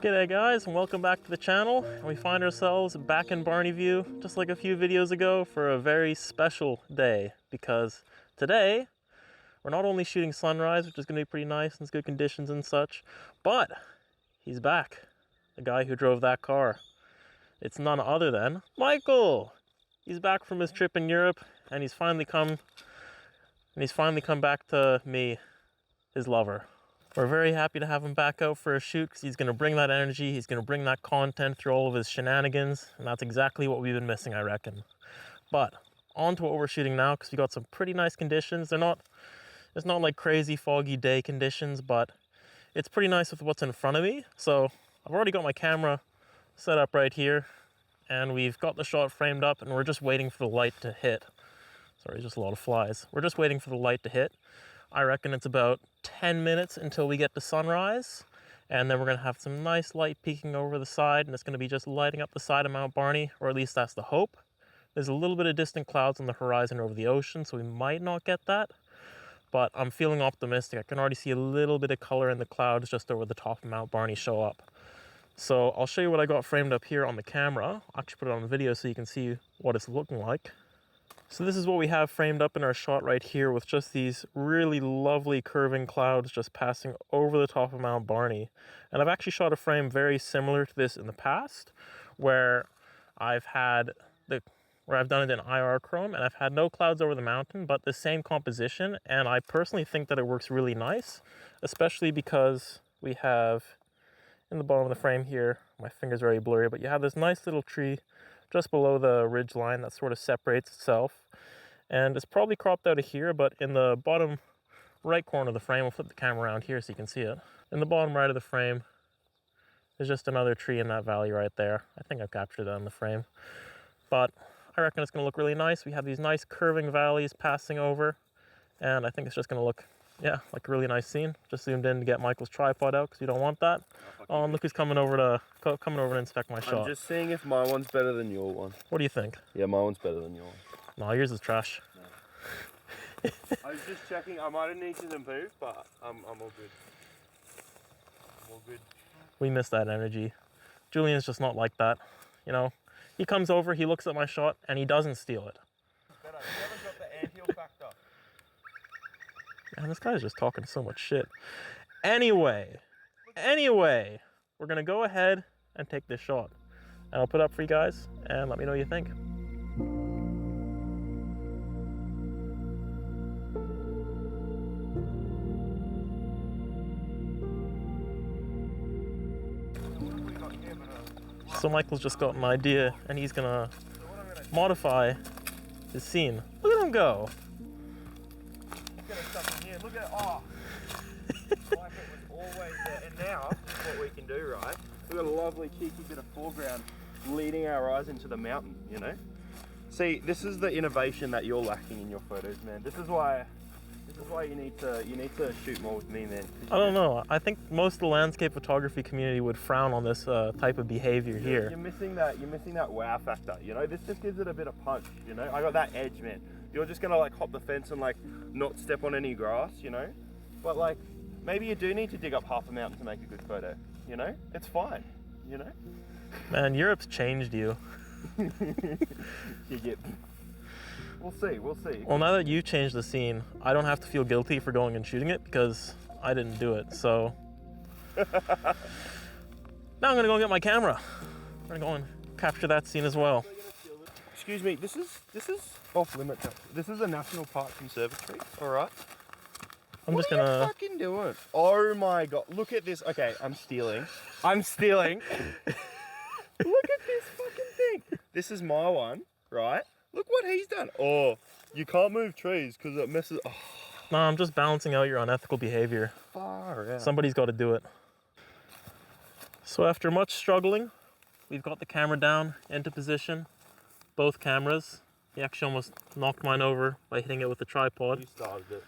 G'day guys, and welcome back to the channel. We find ourselves back in Barney View, just like a few videos ago, for a very special day, because today we're not only shooting sunrise, which is going to be pretty nice and it's good conditions and such, but he's back, the guy who drove that car. It's none other than Michael. He's back from his trip in Europe, and he's finally come back to me, his lover. We're very happy to have him back out for a shoot because he's going to bring that energy, he's going to bring that content through all of his shenanigans, and that's exactly what we've been missing, I reckon. But on to what we're shooting now, because we got some pretty nice conditions. It's not like crazy foggy day conditions, but it's pretty nice with what's in front of me. So I've already got my camera set up right here, and we've got the shot framed up, and we're just waiting for the light to hit. Sorry, just a lot of flies. We're just waiting for the light to hit. I reckon it's about 10 minutes until we get to sunrise, and then we're going to have some nice light peeking over the side, and it's going to be just lighting up the side of Mount Barney, or at least that's the hope. There's a little bit of distant clouds on the horizon over the ocean, so we might not get that, but I'm feeling optimistic. I can already see a little bit of color in the clouds just over the top of Mount Barney show up. So I'll show you what I got framed up here on the camera. I'll actually put it on the video so you can see what it's looking like. So this is what we have framed up in our shot right here, with just these really lovely curving clouds just passing over the top of Mount Barney. And I've actually shot a frame very similar to this in the past, where I've done it in IR chrome, and I've had no clouds over the mountain, but the same composition. And I personally think that it works really nice, especially because we have in the bottom of the frame here, my finger's very blurry, but you have this nice little tree just below the ridge line that sort of separates itself, and it's probably cropped out of here, but in the bottom right corner of the frame, we'll flip the camera around here so you can see it. In the bottom right of the frame, there's just another tree in that valley right there. I think I've captured that in the frame, but I reckon it's going to look really nice. We have these nice curving valleys passing over, and I think it's just going to look, yeah, like a really nice scene. Just zoomed in to get Michael's tripod out because you don't want that. Oh, and look who's coming over to inspect my shot. I'm just seeing if my one's better than your one. What do you think? Yeah, my one's better than yours. No, yours is trash. No. I was just checking. I might have needed to improve, but I'm all good. I'm all good. We miss that energy. Julian's just not like that. You know, he comes over, he looks at my shot, and he doesn't steal it. Better. You haven't got the anthill factor. Man, this guy's just talking so much shit. Anyway, we're gonna go ahead and take this shot. And I'll put it up for you guys, and let me know what you think. So Michael's just got an idea, and he's gonna modify his scene. Look at him go. Look at it. Oh, like it was always there. And now, this is what we can do, right? We've got a lovely cheeky bit of foreground leading our eyes into the mountain, you know? See, this is the innovation that you're lacking in your photos, man. This is why you need to shoot more with me, man. I don't know. I think most of the landscape photography community would frown on this type of behavior here. You're missing that wow factor, you know? This just gives it a bit of punch, you know? I got that edge, man. You're just gonna like hop the fence and like not step on any grass, you know? But like, maybe you do need to dig up half a mountain to make a good photo, you know? It's fine, you know? Man, Europe's changed you. You get... We'll see. Well, now that you've changed the scene, I don't have to feel guilty for going and shooting it because I didn't do it, so... Now I'm gonna go and get my camera. I'm gonna go and capture that scene as well. Excuse me, this is off limits. This is a National Park Conservatory, alright? What are you fucking doing? Oh my god, look at this. Okay, I'm stealing. Look at this fucking thing. This is my one, right? Look what he's done. Oh, you can't move trees because it messes... Oh. No, I'm just balancing out your unethical behavior. Far out. Somebody's got to do it. So after much struggling, we've got the camera down into position. Both cameras. He actually almost knocked mine over by hitting it with the tripod. You started it.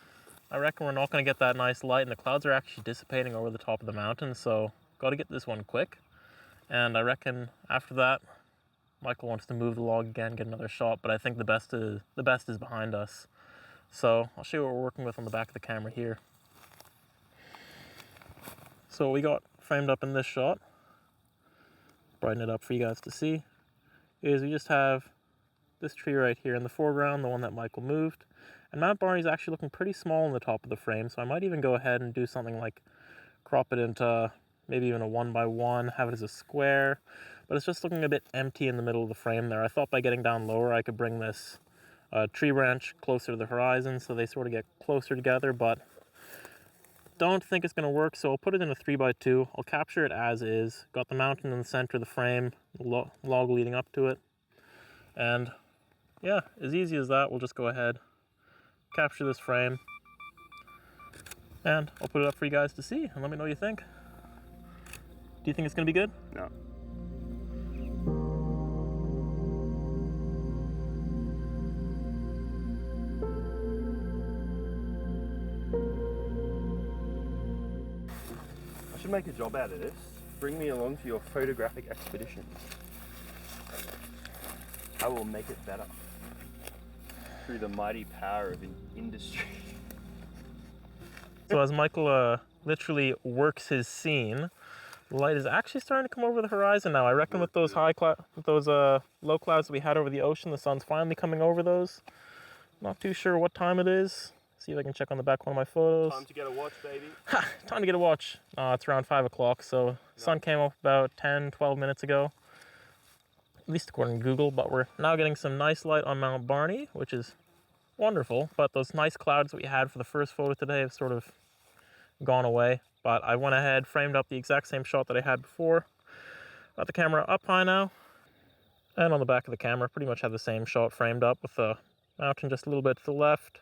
I reckon we're not going to get that nice light, and the clouds are actually dissipating over the top of the mountain, so got to get this one quick. And I reckon after that, Michael wants to move the log again, get another shot, but I think the best is behind us. So I'll show you what we're working with on the back of the camera here. So we got framed up in this shot. brighten it up for you guys to see, is we just have this tree right here in the foreground, the one that Michael moved. And Mount Barney's actually looking pretty small in the top of the frame, so I might even go ahead and do something like crop it into maybe even a 1x1, have it as a square, but it's just looking a bit empty in the middle of the frame there. I thought by getting down lower I could bring this tree branch closer to the horizon so they sort of get closer together, but don't think it's going to work, so I'll put it in a 3x2. I'll capture it as is. Got the mountain in the center of the frame, the log leading up to it, and yeah, as easy as that. We'll just go ahead, capture this frame, and I'll put it up for you guys to see, and let me know what you think. Do you think it's going to be good? No. I should make a job out of this. Bring me along to your photographic expedition. I will make it better through the mighty power of industry. So as Michael literally works his scene, the light is actually starting to come over the horizon now. I reckon with those low clouds that we had over the ocean, the sun's finally coming over those. Not too sure what time it is. See if I can check on the back of one of my photos. Time to get a watch, baby. Ha! Time to get a watch. It's around 5 o'clock, so sun came up about 10, 12 minutes ago. At least according to Google, but we're now getting some nice light on Mount Barney, which is wonderful. But those nice clouds that we had for the first photo today have sort of gone away. But I went ahead, framed up the exact same shot that I had before. Got the camera up high now. And on the back of the camera, pretty much have the same shot framed up with the mountain just a little bit to the left,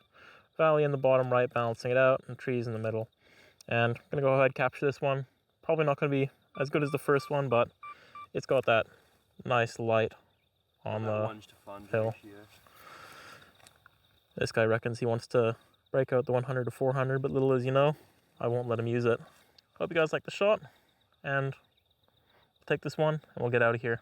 valley in the bottom right balancing it out, and trees in the middle. And I'm going to go ahead and capture this one. Probably not going to be as good as the first one, but it's got that nice light on the hill. This guy reckons he wants to break out the 100 to 400, but little as you know, I won't let him use it. Hope you guys like the shot, and we'll take this one and we'll get out of here.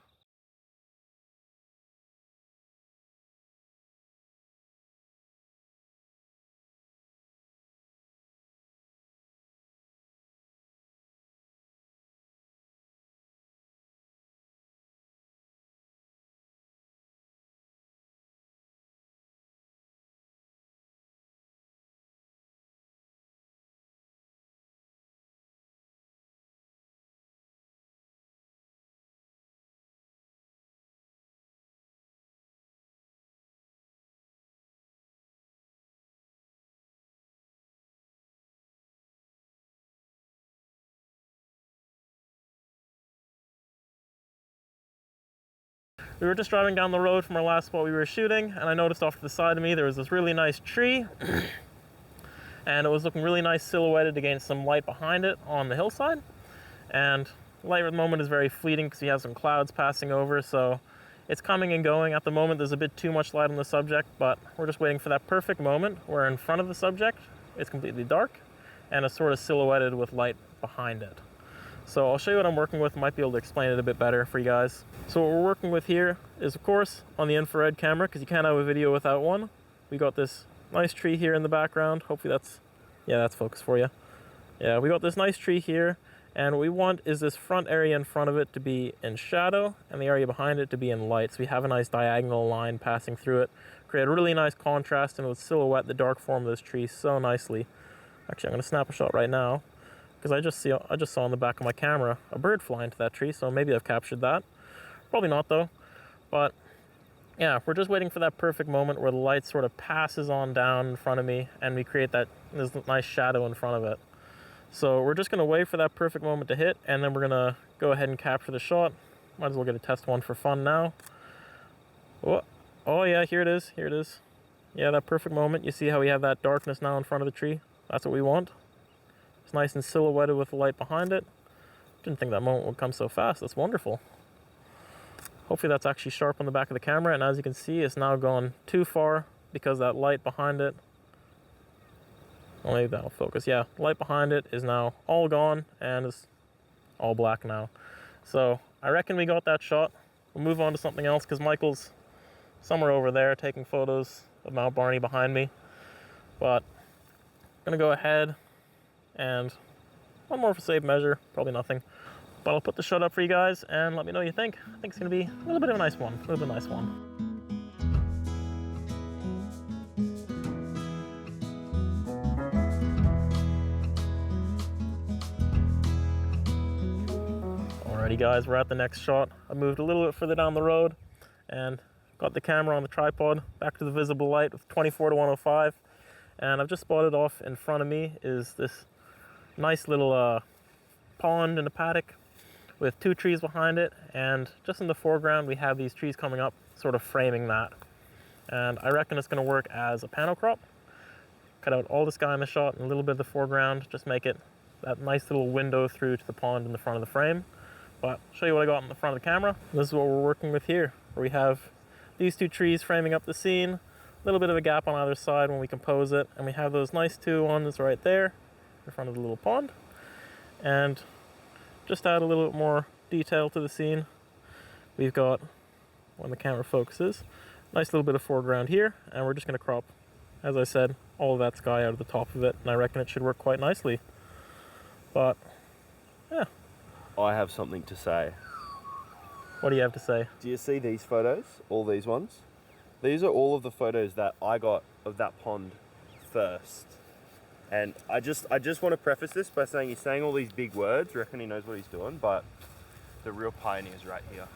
We were just driving down the road from our last spot we were shooting, and I noticed off to the side of me there was this really nice tree, and it was looking really nice silhouetted against some light behind it on the hillside. And light at the moment is very fleeting because we have some clouds passing over, so it's coming and going. At the moment there's a bit too much light on the subject, but we're just waiting for that perfect moment where in front of the subject it's completely dark and it's sort of silhouetted with light behind it. So I'll show you what I'm working with. Might be able to explain it a bit better for you guys. So what we're working with here is, of course, on the infrared camera, because you can't have a video without one. We got this nice tree here in the background. Hopefully that's focused for you. Yeah, we got this nice tree here, and what we want is this front area in front of it to be in shadow and the area behind it to be in light. So we have a nice diagonal line passing through it, create a really nice contrast, and it would silhouette the dark form of this tree so nicely. Actually, I'm going to snap a shot right now, because I just saw on the back of my camera a bird fly into that tree, so maybe I've captured that. Probably not though. But yeah, we're just waiting for that perfect moment where the light sort of passes on down in front of me and we create this nice shadow in front of it. So we're just going to wait for that perfect moment to hit, and then we're going to go ahead and capture the shot. Might as well get a test one for fun now. Oh yeah, here it is. Yeah, that perfect moment. You see how we have that darkness now in front of the tree? That's what we want. It's nice and silhouetted with the light behind it. Didn't think that moment would come so fast. That's wonderful. Hopefully that's actually sharp on the back of the camera, and as you can see, it's now gone too far because that light behind it, well, maybe that'll focus. Yeah, light behind it is now all gone and it's all black now. So I reckon we got that shot. We'll move on to something else because Michael's somewhere over there taking photos of Mount Barney behind me. But I'm gonna go ahead and one more for safe measure, probably nothing. But I'll put the shot up for you guys and let me know what you think. I think it's gonna be a little bit of a nice one, a little bit of a nice one. Alrighty guys, we're at the next shot. I moved a little bit further down the road and got the camera on the tripod back to the visible light with 24 to 105. And I've just spotted off in front of me is this nice little pond in a paddock with 2 trees behind it, and just in the foreground we have these trees coming up sort of framing that. And I reckon it's going to work as a panel crop. Cut out all the sky in the shot and a little bit of the foreground, just make it that nice little window through to the pond in the front of the frame. But I'll show you what I got in the front of the camera. This is what we're working with here, where we have these 2 trees framing up the scene, a little bit of a gap on either side when we compose it, and we have those nice 2 ones right there in front of the little pond. And just add a little bit more detail to the scene. We've got, when the camera focuses, nice little bit of foreground here, and we're just going to crop, as I said, all of that sky out of the top of it, and I reckon it should work quite nicely. But yeah. I have something to say. What do you have to say? Do you see these photos? All these ones? These are all of the photos that I got of that pond first. And I just want to preface this by saying he's saying all these big words, reckon he knows what he's doing, but the real pioneer's right here.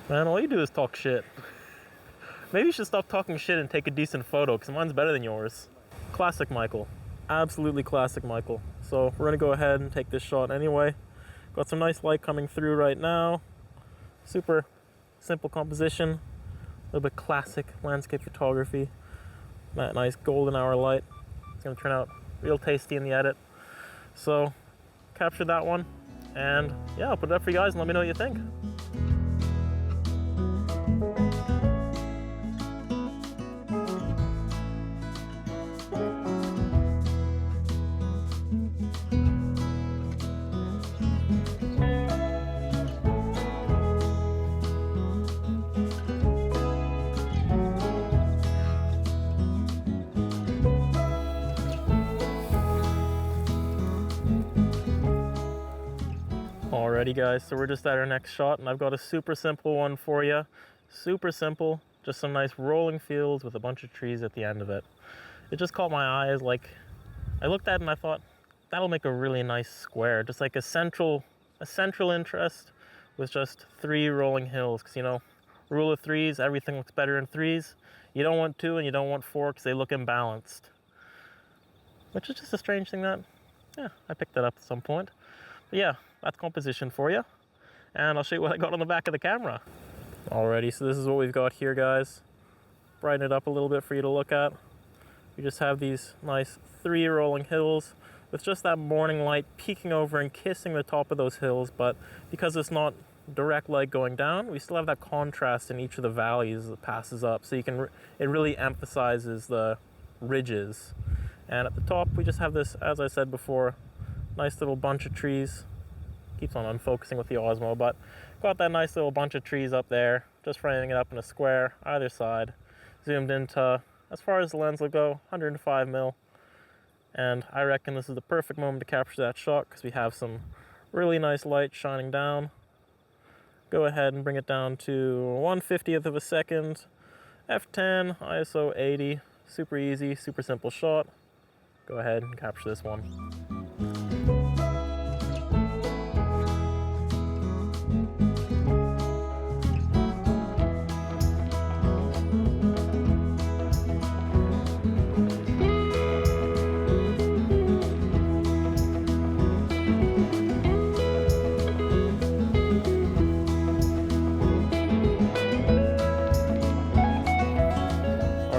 Man, all you do is talk shit. Maybe you should stop talking shit and take a decent photo, because mine's better than yours. Classic Michael. Absolutely classic Michael. So we're gonna go ahead and take this shot anyway. Got some nice light coming through right now. Super simple composition. A little bit classic landscape photography. That nice golden hour light. It's gonna turn out real tasty in the edit. So capture that one, and yeah, I'll put it up for you guys and let me know what you think. Alrighty guys, so we're just at our next shot, and I've got a super simple one for you. Super simple, just some nice rolling fields with a bunch of trees at the end of it. It just caught my eyes, like, I looked at it and I thought, that'll make a really nice square, just like a central interest with just 3 rolling hills, because you know, rule of 3s, everything looks better in 3s. You don't want 2 and you don't want 4 because they look imbalanced. Which is just a strange thing that, yeah, I picked that up at some point. But yeah, that's composition for you. And I'll show you what I got on the back of the camera. Alrighty, so this is what we've got here, guys. Brighten it up a little bit for you to look at. We just have these nice 3 rolling hills with just that morning light peeking over and kissing the top of those hills, but because it's not direct light going down, we still have that contrast in each of the valleys that passes up, so you can it really emphasizes the ridges. And at the top we just have this, as I said before, nice little bunch of trees. Keeps on unfocusing with the Osmo, but got that nice little bunch of trees up there, just framing it up in a square either side. Zoomed into, as far as the lens will go, 105 mil. And I reckon this is the perfect moment to capture that shot because we have some really nice light shining down. Go ahead and bring it down to 1/50th of a second. F10, ISO 80, super easy, super simple shot. Go ahead and capture this one.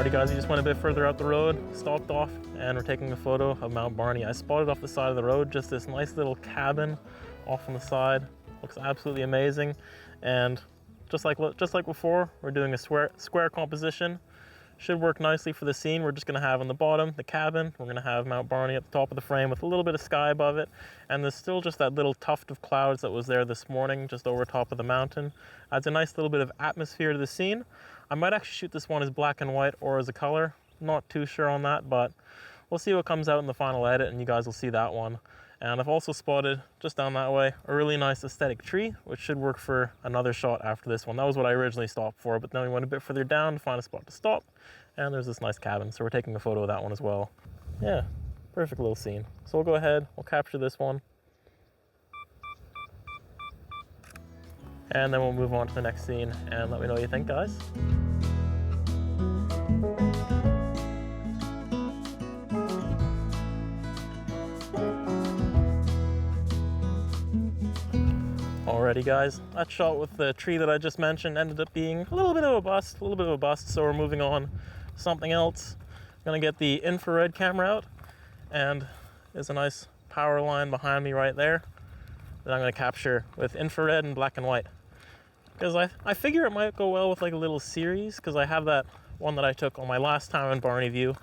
Guys, we just went a bit further out the road, stopped off, and we're taking a photo of Mount Barney. I spotted off the side of the road just this nice little cabin off on the side. Looks absolutely amazing, and just like before, we're doing a square composition. Should work nicely for the scene. We're just going to have on the bottom the cabin. We're going to have Mount Barney at the top of the frame with a little bit of sky above it, and there's still just that little tuft of clouds that was there this morning just over top of the mountain. Adds a nice little bit of atmosphere to the scene. I might actually shoot this one as black and white or as a color. Not too sure on that, but we'll see what comes out in the final edit, and you guys will see that one. And I've also spotted, just down that way, a really nice aesthetic tree, which should work for another shot after this one. That was what I originally stopped for, but then we went a bit further down to find a spot to stop, and there's this nice cabin, so we're taking a photo of that one as well. Yeah, perfect little scene. So we'll go ahead, we'll capture this one, and then we'll move on to the next scene, and let me know what you think, guys. Alrighty guys, that shot with the tree that I just mentioned ended up being a little bit of a bust, so we're moving on to something else. I'm gonna get the infrared camera out, and there's a nice power line behind me right there that I'm gonna capture with infrared and black and white. Because I figure it might go well with like a little series, because I have that one that I took on my last time in Barney View.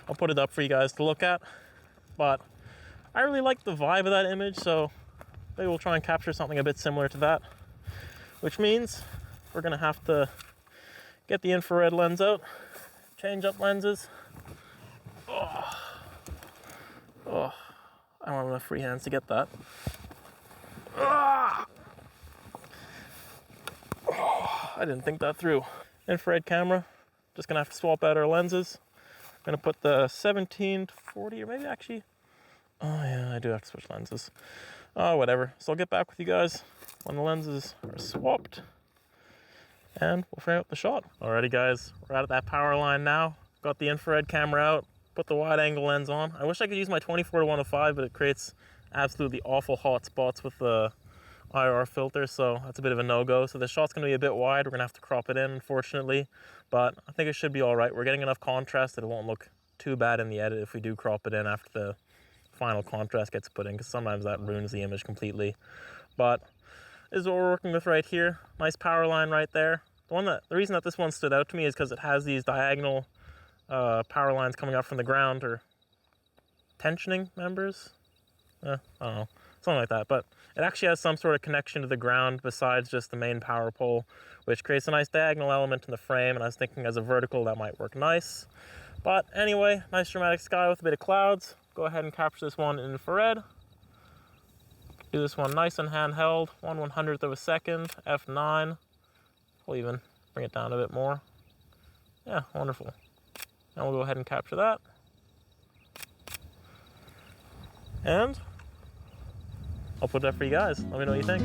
I'll put it up for you guys to look at, but I really like the vibe of that image, so maybe we'll try and capture something a bit similar to that, which means we're gonna have to get the infrared lens out, change up lenses. Oh, I don't have enough free hands to get that. I didn't think that through. Infrared camera, just gonna have to swap out our lenses. I'm gonna put the 17 to 40, or maybe actually, oh yeah, I do have to switch lenses. Oh, whatever. So I'll get back with you guys when the lenses are swapped, and we'll frame up the shot. Alrighty guys, we're out at that power line now. Got the infrared camera out, put the wide angle lens on. I wish I could use my 24 to 105, but it creates absolutely awful hot spots with the IR filter, so that's a bit of a no-go. So the shot's gonna be a bit wide. We're gonna have to crop it in, unfortunately, but I think it should be all right. We're getting enough contrast that it won't look too bad in the edit if we do crop it in after the final contrast gets put in, because sometimes that ruins the image completely. But this is what we're working with right here. Nice power line right there. The reason that this one stood out to me is because it has these diagonal power lines coming up from the ground, or tensioning members. I don't know, something like that. But it actually has some sort of connection to the ground besides just the main power pole, which creates a nice diagonal element in the frame. And I was thinking as a vertical that might work nice. But anyway, nice dramatic sky with a bit of clouds. Go ahead and capture this one in infrared. Do this one nice and handheld, 1/100th of a second, f9. We'll even bring it down a bit more. Yeah, wonderful. Now we'll go ahead and capture that. And I'll put that for you guys. Let me know what you think.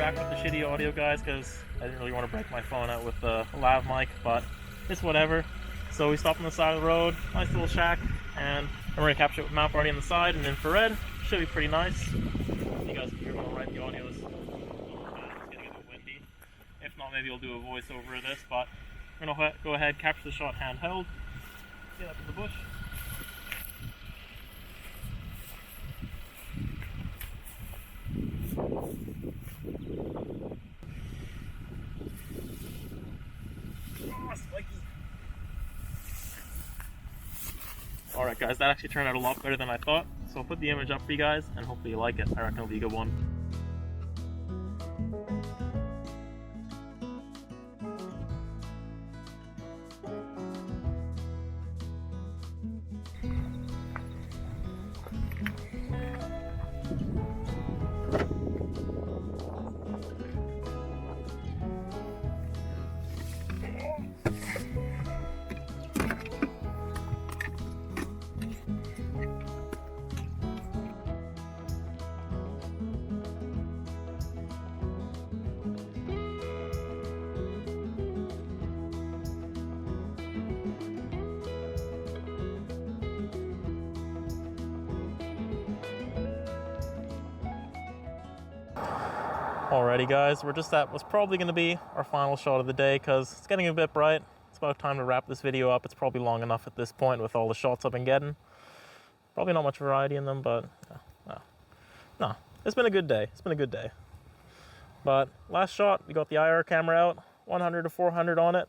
With the shitty audio, guys, because I didn't really want to break my phone out with the lav mic, but it's whatever. So we stopped on the side of the road, nice little shack, and we're going to capture it with Mount Barney on the side and infrared. Should be pretty nice. You guys can hear me all right, the audio is it's getting a bit windy. If not, maybe I'll do a voiceover of this, but we're going to go ahead, capture the shot handheld, get up in the bush. Alright guys, that actually turned out a lot better than I thought, so I'll put the image up for you guys and hopefully you like it. I reckon it'll be a good one. Alrighty guys, we're just at what's probably going to be our final shot of the day, because it's getting a bit bright. It's about time to wrap this video up. It's probably long enough at this point with all the shots I've been getting. Probably not much variety in them, but no. It's been a good day. It's been a good day. But last shot, we got the IR camera out, 100 to 400 on it,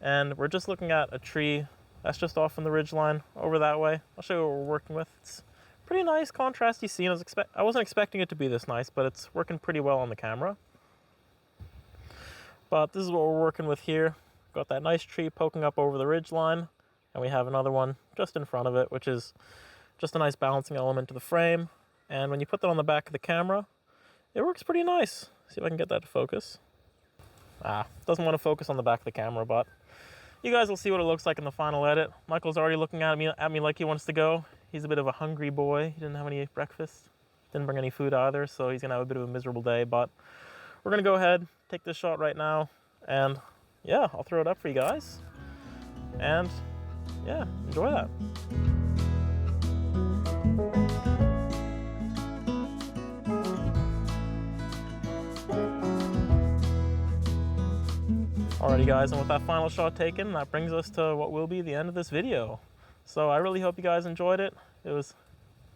and we're just looking at a tree that's just off from the ridgeline over that way. I'll show you what we're working with. It's pretty nice, contrasty scene. I wasn't expecting it to be this nice, but it's working pretty well on the camera. But this is what we're working with here. Got that nice tree poking up over the ridgeline, and we have another one just in front of it, which is just a nice balancing element to the frame. And when you put that on the back of the camera, it works pretty nice. See if I can get that to focus. Doesn't want to focus on the back of the camera, but you guys will see what it looks like in the final edit. Michael's already looking at me like he wants to go. He's a bit of a hungry boy. He didn't have any breakfast. Didn't bring any food either, so he's gonna have a bit of a miserable day. But we're gonna go ahead, take this shot right now, and yeah, I'll throw it up for you guys. And yeah, enjoy that. Alrighty guys, and with that final shot taken, that brings us to what will be the end of this video. So I really hope you guys enjoyed it. It was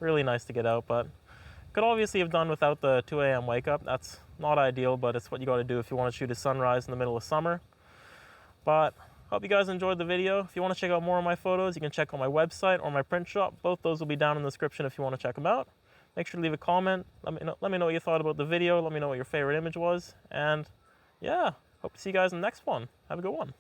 really nice to get out, but could obviously have done without the 2 a.m. wake up. That's not ideal, but it's what you gotta do if you wanna shoot a sunrise in the middle of summer. But hope you guys enjoyed the video. If you wanna check out more of my photos, you can check out my website or my print shop. Both those will be down in the description if you wanna check them out. Make sure to leave a comment. Let me know what you thought about the video. Let me know what your favorite image was. And yeah, hope to see you guys in the next one. Have a good one.